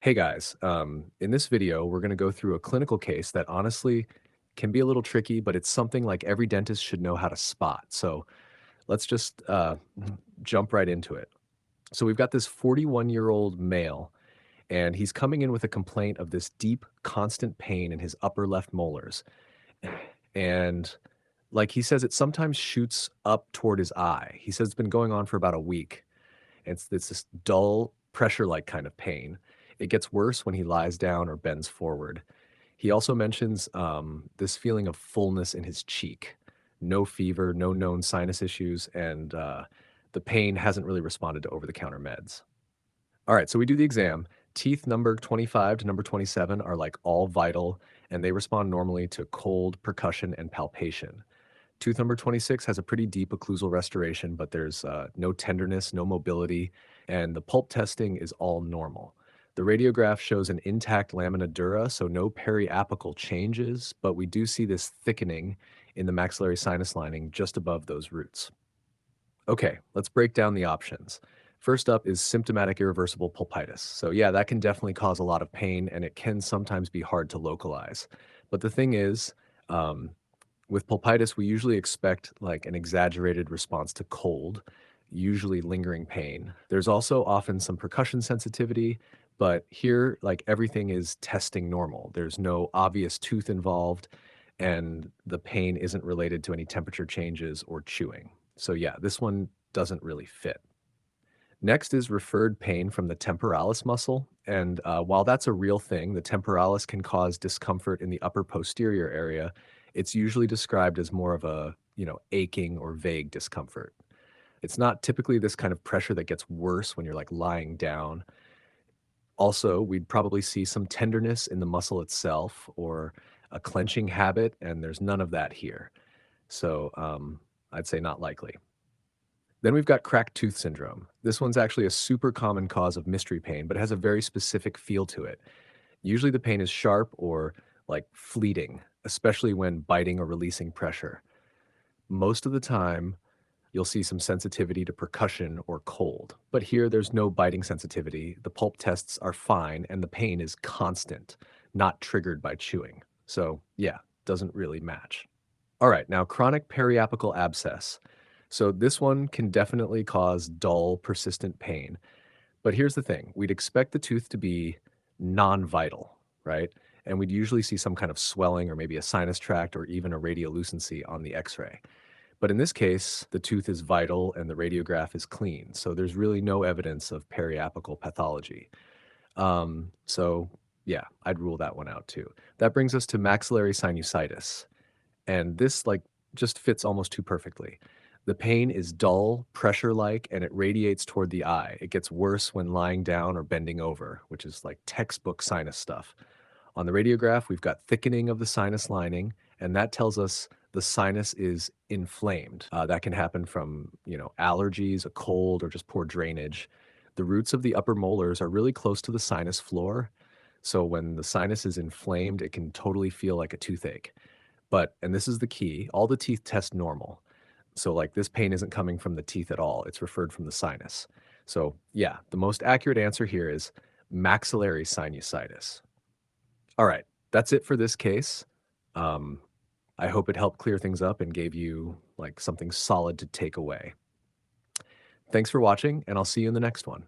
Hey guys, in this video, we're going to go through a clinical case that honestly can be a little tricky, but it's something like every dentist should know how to spot. So let's just jump right into it. So we've got this 41-year-old male, and he's coming in with a complaint of this deep, constant pain in his upper left molars. And like he says, it sometimes shoots up toward his eye. He says it's been going on for about a week. It's this dull, pressure-like kind of pain. It gets worse when he lies down or bends forward. He also mentions this feeling of fullness in his cheek. No fever, no known sinus issues, and the pain hasn't really responded to over-the-counter meds. All right, so we do the exam. Teeth number 25 to number 27 are like all vital, and they respond normally to cold, percussion, and palpation. Tooth number 26 has a pretty deep occlusal restoration, but there's no tenderness, no mobility, and the pulp testing is all normal. The radiograph shows an intact lamina dura, so no periapical changes, but we do see this thickening in the maxillary sinus lining just above those roots. Okay, let's break down the options. First up is symptomatic irreversible pulpitis. So, yeah, that can definitely cause a lot of pain and it can sometimes be hard to localize. But the thing is, um, with pulpitis, we usually expect like an exaggerated response to cold, usually lingering pain. There's also often some percussion sensitivity, but here, like everything is testing normal. There's no obvious tooth involved, and the pain isn't related to any temperature changes or chewing. So, yeah, this one doesn't really fit. Next is referred pain from the temporalis muscle. And while that's a real thing, the temporalis can cause discomfort in the upper posterior area. It's usually described as more of a, aching or vague discomfort. It's not typically this kind of pressure that gets worse when you're like lying down. Also, we'd probably see some tenderness in the muscle itself or a clenching habit, and there's none of that here. So I'd say not likely. Then we've got cracked tooth syndrome. This one's actually a super common cause of mystery pain, but it has a very specific feel to it. Usually the pain is sharp or like fleeting, especially when biting or releasing pressure. Most of the time, you'll see some sensitivity to percussion or cold. But here, there's no biting sensitivity. The pulp tests are fine, and the pain is constant, not triggered by chewing. So, yeah, doesn't really match. All right, now chronic periapical abscess. So this one can definitely cause dull, persistent pain. But here's the thing, we'd expect the tooth to be non-vital, right? And we'd usually see some kind of swelling or maybe a sinus tract or even a radiolucency on the x-ray. But in this case, the tooth is vital and the radiograph is clean. So there's really no evidence of periapical pathology. So yeah, I'd rule that one out too. That brings us to maxillary sinusitis. And this like just fits almost too perfectly. The pain is dull, pressure-like, and it radiates toward the eye. It gets worse when lying down or bending over, which is like textbook sinus stuff. On the radiograph, we've got thickening of the sinus lining, and that tells us the sinus is inflamed. That can happen from, allergies, a cold, or just poor drainage. The roots of the upper molars are really close to the sinus floor. So when the sinus is inflamed, it can totally feel like a toothache. But, and this is the key, all the teeth test normal. So like this pain isn't coming from the teeth at all. It's referred from the sinus. So yeah, the most accurate answer here is maxillary sinusitis. All right, that's it for this case. Um, I hope it helped clear things up and gave you like something solid to take away. Thanks for watching, and I'll see you in the next one.